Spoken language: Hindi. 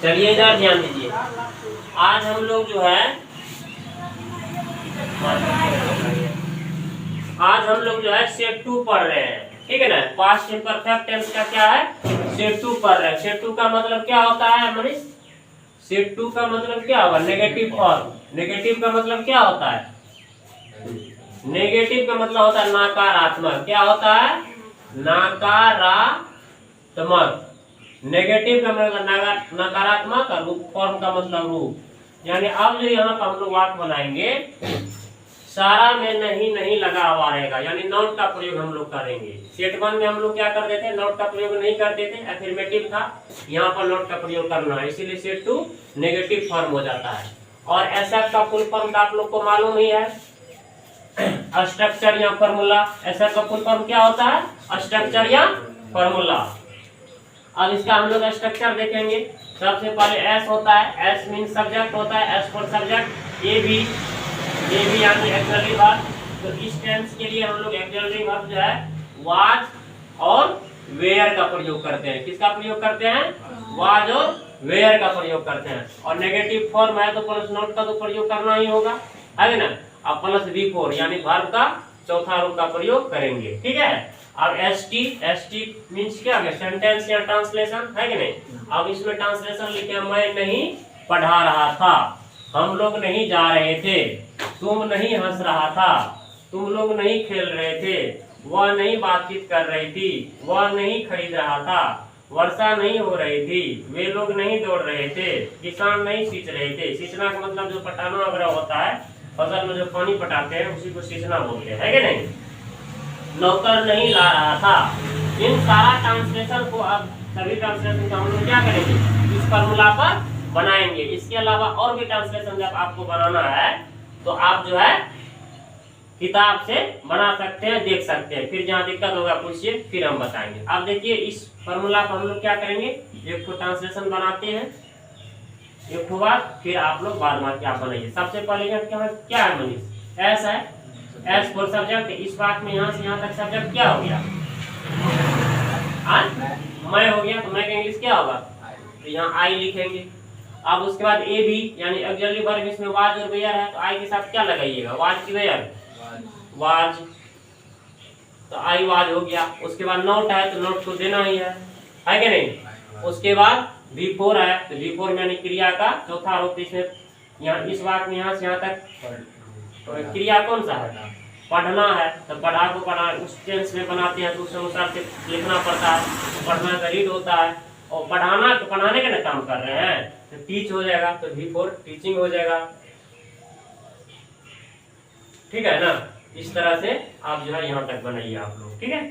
चलिए इधर ध्यान दीजिए। आज हम लोग जो है सेट 2 पढ़ रहे हैं, ठीक है ना। पास्ट इम्परफेक्ट टेंस का क्या है, सेट 2 पढ़ रहे हैं। सेट 2 का मतलब क्या होता है मनीष? सेट 2 का मतलब क्या होगा? Negative form. नेगेटिव का मतलब क्या होता है? नेगेटिव का मतलब होता है नकारात्मक। क्या होता है? नकारात्मक। नेगेटिव का मतलब नकारात्मक और रूप फॉर्म का मतलब रूप। यानी अब जो यहाँ पर हम लोग वाक्य बनाएंगे, सारा में नहीं नहीं लगा हुआ रहेगा, यानी नॉट का प्रयोग हम लोग करेंगे। सेट 1 में हम लोग क्या करते थे? नॉट का प्रयोग नहीं करते थे, अफर्मेटिव था। यहाँ पर नॉट का प्रयोग करना है, इसीलिए सेट 2 नेगेटिव फॉर्म हो जाता है। और ऐसा का फुल फॉर्म आप लोग को मालूम ही है, स्ट्रक्चर या फॉर्मूला। ऐसा का फुल फॉर्म क्या होता है? स्ट्रक्चर या फॉर्मूला। अब इसका हम लोग स्ट्रक्चर देखेंगे। सबसे पहले एस होता है, एस मीन सब्जेक्ट होता है, S for subject. A B यानी एक्सिलरी वर्ब। तो इस टेंस के लिए हम लोग एक्सिलरी वर्ब जो है वाज और वेयर का प्रयोग करते हैं। किसका प्रयोग करते हैं? वाज और वेयर का प्रयोग करते हैं। और नेगेटिव फॉर्म है तो प्लस नॉट का तो प्रयोग करना ही होगा, है ना। अब प्लस V4 यानी वर्ब का चौथा रूप का प्रयोग करेंगे, ठीक है। अब एसटी मीन्स क्या है? सेंटेंस या ट्रांसलेशन, है कि नहीं। अब इसमें ट्रांसलेशन लिखे, मैं नहीं पढ़ा रहा था, हम लोग नहीं जा रहे थे, तुम नहीं हंस रहा था, तुम लोग नहीं खेल रहे थे, वह नहीं बातचीत कर रही थी, वह नहीं खरीद रहा था, वर्षा नहीं हो रही थी, वे लोग नहीं दौड़ रहे थे, किसान नहीं सींच रहे थे। सींचना का मतलब जो पटाना वगैरह होता है, फसल में जो पानी पटाते हैं उसी को सींचना बोलते हैं, है कि नहीं। नौकर नहीं ला रहा था। इन सारा ट्रांसलेशन को अब सभी ट्रांसलेशन को हम लोग क्या करेंगे? इस फॉर्मूला पर बनाएंगे। इसके अलावा और भी ट्रांसलेशन जब आपको बनाना है तो आप जो है किताब से बना सकते हैं, देख सकते हैं। फिर जहाँ दिक्कत होगा पूछिए, फिर हम बताएंगे। अब देखिए इस फॉर्मूला पर हम लोग क्या करेंगे, एक तो ट्रांसलेशन बनाते हैं एक तो बात, फिर आप लोग बाद में क्या बनाइए। सबसे पहले क्या है मनीष? एस है, एस फॉर सब्जेक्ट। इस बात में यहाँ से यहाँ तक सब्जेक्ट क्या हो गया? मैं हो गया, तो मैं का इंग्लिश क्या होगा? तो यहाँ आई लिखेंगे। अब उसके बाद ए भी यानी ऑक्सिलरी वर्ब, इसमें वाज और वेयर है, तो आई के साथ क्या लगाइएगा? वाज की वेयर, वाज, तो आई वाज हो गया। उसके बाद नोट है तो नोट को देना ही है कि नहीं। उसके बाद V4 है, तो V4 यानी क्रिया का चौथा रूप। इसमें यहाँ इस वाक्य में यहाँ से यहाँ तक तो क्रिया कौन सा है? पढ़ना है, तो पढ़ा को पढ़ा उस टेंस में बनाते हैं तो उस अनुसार से लिखना पड़ता है। पढ़ना का रीड होता है, और पढ़ाना तो पढ़ाने का ना काम कर रहे हैं, तो टीच हो जाएगा, तो V4 टीचिंग हो जाएगा, ठीक है ना। इस तरह से आप जो है यहाँ तक बनाइए आप लोग, ठीक है।